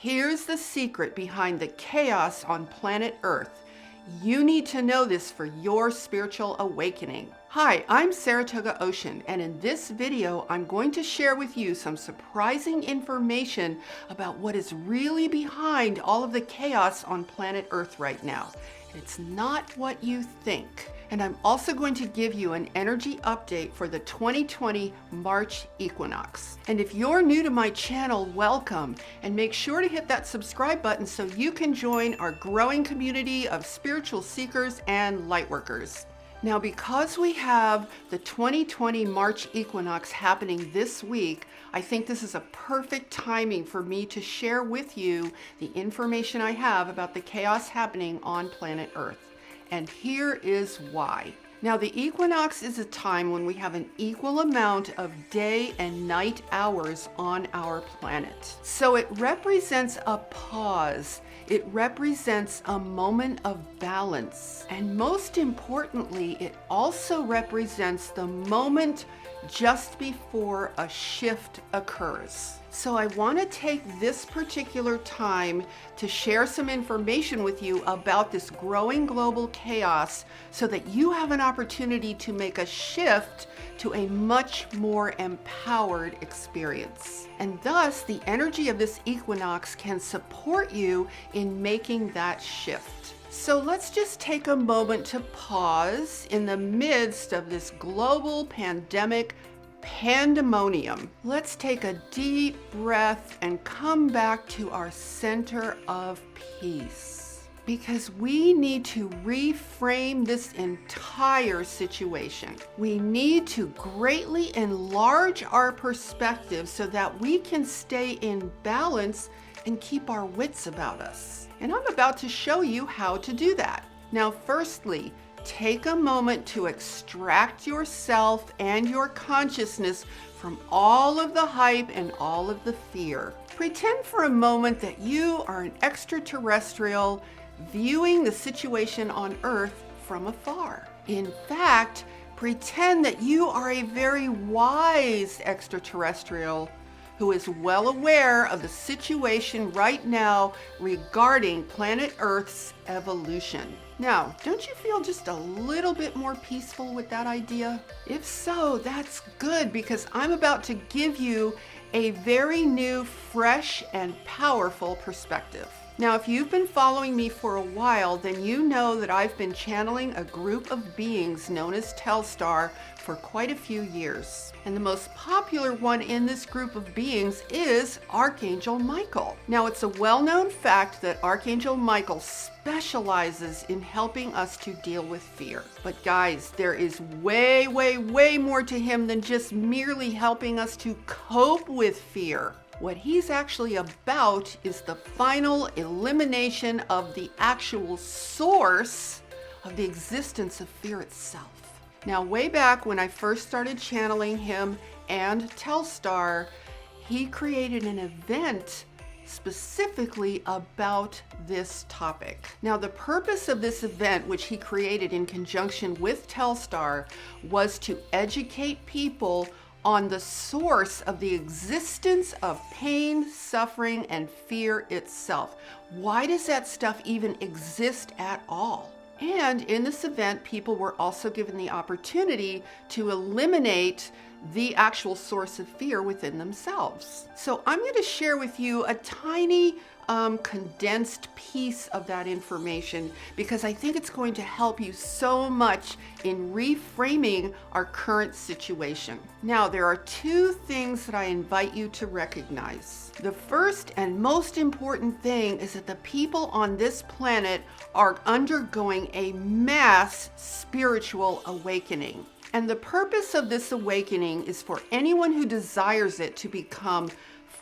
Here's the secret behind the chaos on planet Earth. You need to know this for your spiritual awakening. Hi, I'm Saratoga Ocean, and in this video, I'm going to share with you some surprising information about what is really behind all of the chaos on planet Earth right now. It's not what you think. And I'm also going to give you an energy update for the 2020 March Equinox. And if you're new to my channel, welcome, and make sure to hit that subscribe button so you can join our growing community of spiritual seekers and lightworkers. Now, because we have the 2020 March Equinox happening this week, I think this is a perfect timing for me to share with you the information I have about the chaos happening on planet Earth. And here is why. Now, the equinox is a time when we have an equal amount of day and night hours on our planet. So it represents a pause. It represents a moment of balance. And most importantly, it also represents the moment just before a shift occurs. So I want to take this particular time to share some information with you about this growing global chaos so that you have an opportunity to make a shift to a much more empowered experience. And thus, the energy of this equinox can support you in making that shift. So let's just take a moment to pause in the midst of this global pandemic pandemonium. Let's take a deep breath and come back to our center of peace, because we need to reframe this entire situation. We need to greatly enlarge our perspective so that we can stay in balance and keep our wits about us. And I'm about to show you how to do that. Now, firstly, take a moment to extract yourself and your consciousness from all of the hype and all of the fear. Pretend for a moment that you are an extraterrestrial viewing the situation on Earth from afar. In fact, pretend that you are a very wise extraterrestrial who is well aware of the situation right now regarding planet Earth's evolution. Now, don't you feel just a little bit more peaceful with that idea? If so, that's good, because I'm about to give you a very new, fresh, and powerful perspective. Now, if you've been following me for a while, then you know that I've been channeling a group of beings known as Telstar for quite a few years. And the most popular one in this group of beings is Archangel Michael. Now, it's a well-known fact that Archangel Michael specializes in helping us to deal with fear. But guys, there is way, way, way more to him than just merely helping us to cope with fear. What he's actually about is the final elimination of the actual source of the existence of fear itself. Now, way back when I first started channeling him and Telstar, he created an event specifically about this topic. Now, the purpose of this event, which he created in conjunction with Telstar, was to educate people on the source of the existence of pain, suffering, and fear itself. Why does that stuff even exist at all? And in this event, people were also given the opportunity to eliminate the actual source of fear within themselves. So I'm going to share with you a tiny condensed piece of that information, because I think it's going to help you so much in reframing our current situation. Now, there are two things that I invite you to recognize. The first and most important thing is that the people on this planet are undergoing a mass spiritual awakening. And the purpose of this awakening is for anyone who desires it to become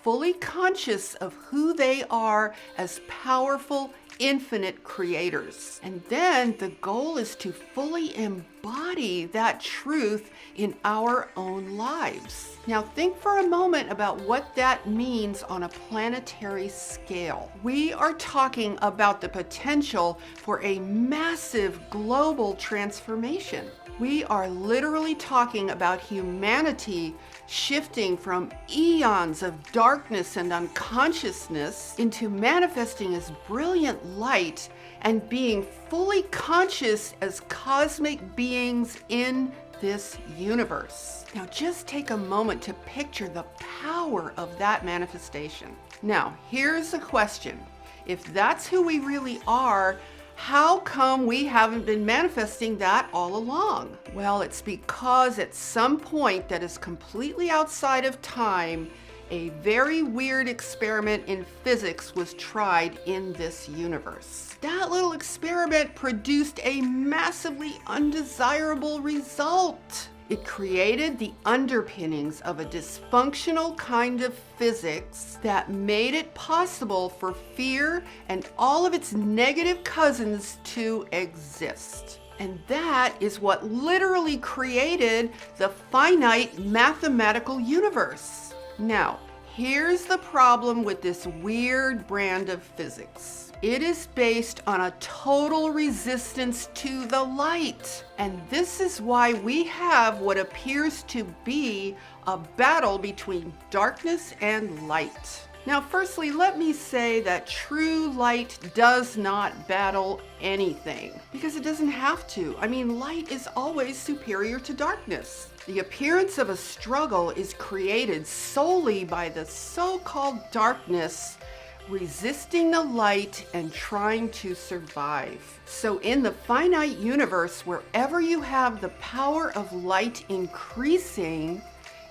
fully conscious of who they are as powerful, infinite creators. And then the goal is to fully embody embody that truth in our own lives. Now think for a moment about what that means on a planetary scale. We are talking about the potential for a massive global transformation. We are literally talking about humanity shifting from eons of darkness and unconsciousness into manifesting as brilliant light and being fully conscious as cosmic beings in this universe. Now just take a moment to picture the power of that manifestation. Now here's a question. If that's who we really are, how come we haven't been manifesting that all along? Well, it's because at some point that is completely outside of time, a very weird experiment in physics was tried in this universe. That little experiment produced a massively undesirable result. It created the underpinnings of a dysfunctional kind of physics that made it possible for fear and all of its negative cousins to exist. And that is what literally created the finite mathematical universe. Now, here's the problem with this weird brand of physics. It is based on a total resistance to the light. And this is why we have what appears to be a battle between darkness and light. Now, firstly, let me say that true light does not battle anything because it doesn't have to. I mean, light is always superior to darkness. The appearance of a struggle is created solely by the so-called darkness resisting the light and trying to survive. So in the finite universe, wherever you have the power of light increasing,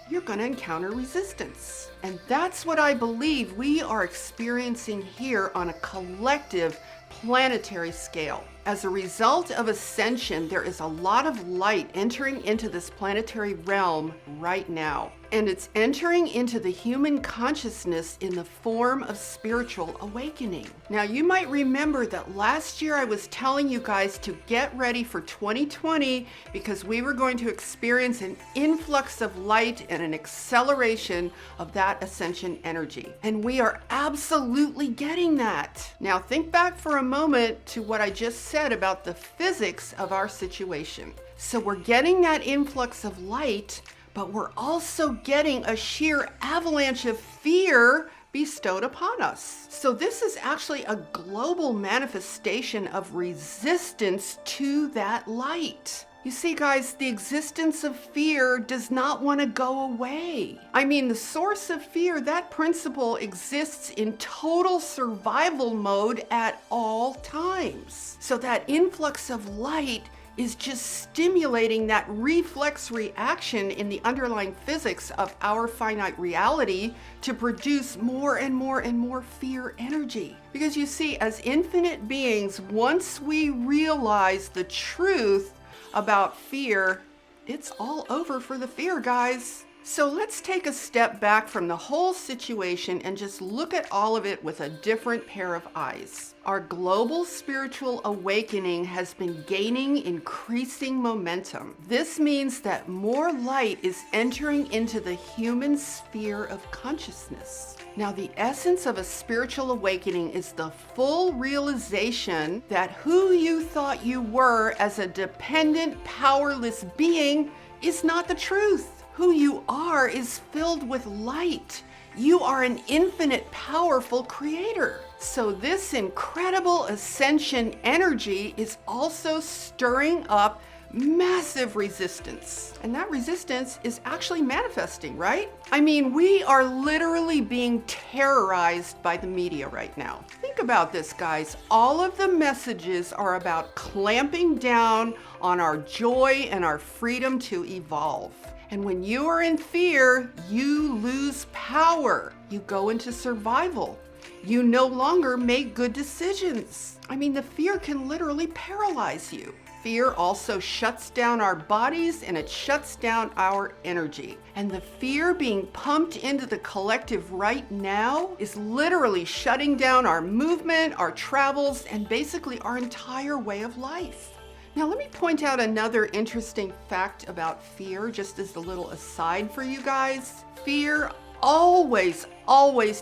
you're going to encounter resistance. And that's what I believe we are experiencing here on a collective planetary scale. As a result of ascension, there is a lot of light entering into this planetary realm right now. And it's entering into the human consciousness in the form of spiritual awakening. Now, you might remember that last year I was telling you guys to get ready for 2020 because we were going to experience an influx of light and an acceleration of that ascension energy. And we are absolutely getting that. Now, think back for a moment to what I just said about the physics of our situation. So we're getting that influx of light, but we're also getting a sheer avalanche of fear bestowed upon us. So this is actually a global manifestation of resistance to that light. You see, guys, the existence of fear does not want to go away. I mean, the source of fear, that principle exists in total survival mode at all times. So that influx of light is just stimulating that reflex reaction in the underlying physics of our finite reality to produce more and more and more fear energy. Because you see, as infinite beings, once we realize the truth about fear, it's all over for the fear, guys. So let's take a step back from the whole situation and just look at all of it with a different pair of eyes. Our global spiritual awakening has been gaining increasing momentum. This means that more light is entering into the human sphere of consciousness. Now, the essence of a spiritual awakening is the full realization that who you thought you were as a dependent, powerless being is not the truth. Who you are is filled with light. You are an infinite, powerful creator. So this incredible ascension energy is also stirring up massive resistance. And that resistance is actually manifesting, right? I mean, we are literally being terrorized by the media right now. Think about this, guys. All of the messages are about clamping down on our joy and our freedom to evolve. And when you are in fear, you lose power. You go into survival. You no longer make good decisions. I mean, the fear can literally paralyze you. Fear also shuts down our bodies and it shuts down our energy. And the fear being pumped into the collective right now is literally shutting down our movement, our travels, and basically our entire way of life. Now let me point out another interesting fact about fear, just as a little aside for you guys. Fear always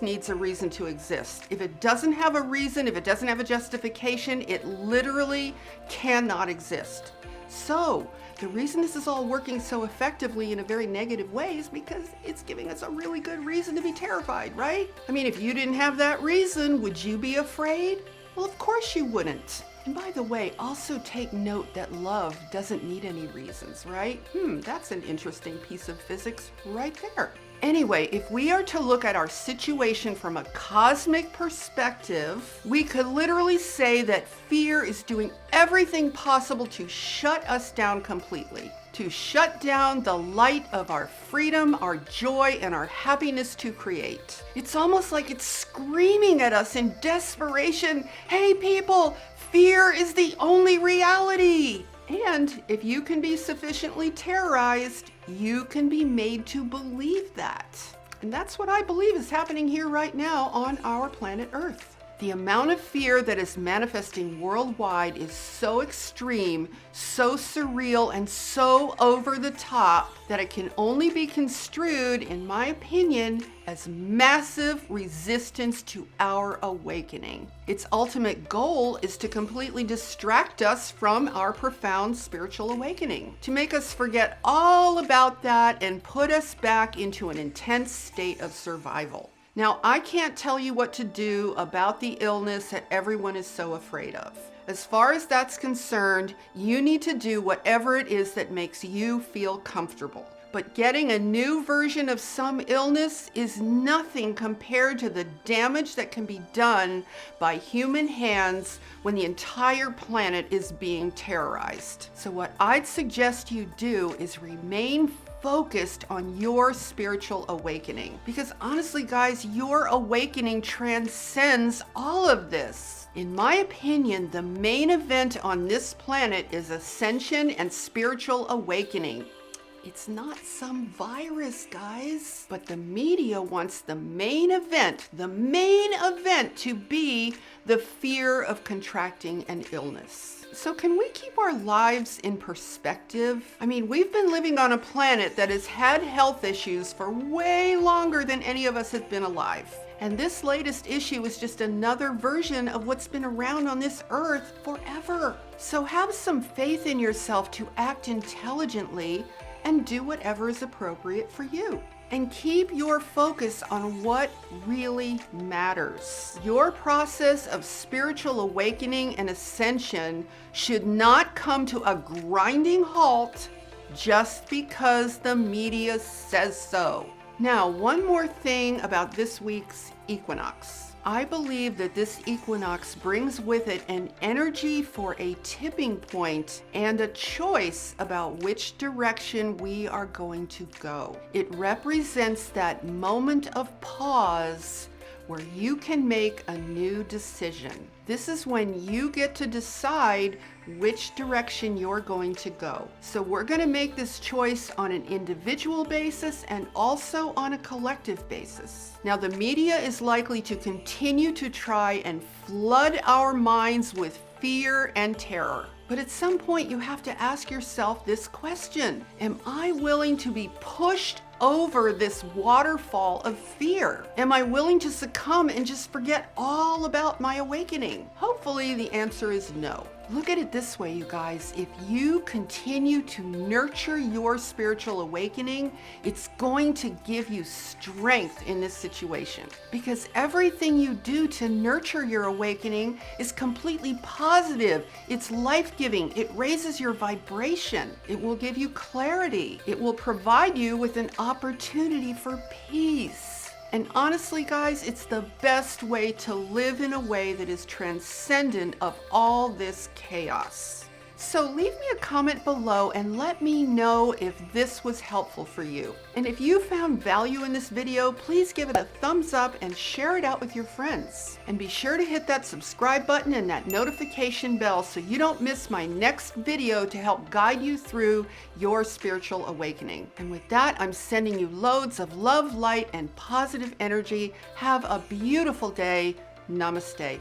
needs a reason to exist. If it doesn't have a reason, if it doesn't have a justification, it literally cannot exist. So the reason this is all working so effectively in a very negative way is because it's giving us a really good reason to be terrified, right? I mean, if you didn't have that reason, would you be afraid? Well, of course you wouldn't. And by the way, also take note that love doesn't need any reasons, right? That's an interesting piece of physics right there. Anyway, if we are to look at our situation from a cosmic perspective, we could literally say that fear is doing everything possible to shut us down completely, to shut down the light of our freedom, our joy, and our happiness to create. It's almost like it's screaming at us in desperation, "Hey people, fear is the only reality." And if you can be sufficiently terrorized, you can be made to believe that. And that's what I believe is happening here right now on our planet Earth. The amount of fear that is manifesting worldwide is so extreme, so surreal, and so over the top that it can only be construed, in my opinion, as massive resistance to our awakening. Its ultimate goal is to completely distract us from our profound spiritual awakening, to make us forget all about that and put us back into an intense state of survival. Now, I can't tell you what to do about the illness that everyone is so afraid of. As far as that's concerned, you need to do whatever it is that makes you feel comfortable. But getting a new version of some illness is nothing compared to the damage that can be done by human hands when the entire planet is being terrorized. So what I'd suggest you do is remain focused on your spiritual awakening. Because honestly, guys, your awakening transcends all of this. In my opinion, the main event on this planet is ascension and spiritual awakening. It's not some virus, guys, but the media wants the main event to be the fear of contracting an illness. So can we keep our lives in perspective? I mean, we've been living on a planet that has had health issues for way longer than any of us have been alive. And this latest issue is just another version of what's been around on this earth forever. So have some faith in yourself to act intelligently and do whatever is appropriate for you. And keep your focus on what really matters. Your process of spiritual awakening and ascension should not come to a grinding halt just because the media says so. Now, one more thing about this week's equinox. I believe that this equinox brings with it an energy for a tipping point and a choice about which direction we are going to go. It represents that moment of pause where you can make a new decision. This is when you get to decide which direction you're going to go. So we're going to make this choice on an individual basis and also on a collective basis. Now, the media is likely to continue to try and flood our minds with fear and terror. But at some point, you have to ask yourself this question: am I willing to be pushed over this waterfall of fear? Am I willing to succumb and just forget all about my awakening? Hopefully the answer is no. Look at it this way, you guys. If you continue to nurture your spiritual awakening, it's going to give you strength in this situation. Because everything you do to nurture your awakening is completely positive. It's life-giving. It raises your vibration. It will give you clarity. It will provide you with an opportunity for peace. And honestly, guys, it's the best way to live in a way that is transcendent of all this chaos. So leave me a comment below and let me know if this was helpful for you. And if you found value in this video, please give it a thumbs up and share it out with your friends. And be sure to hit that subscribe button and that notification bell so you don't miss my next video to help guide you through your spiritual awakening. And with that, I'm sending you loads of love, light, and positive energy. Have a beautiful day. Namaste.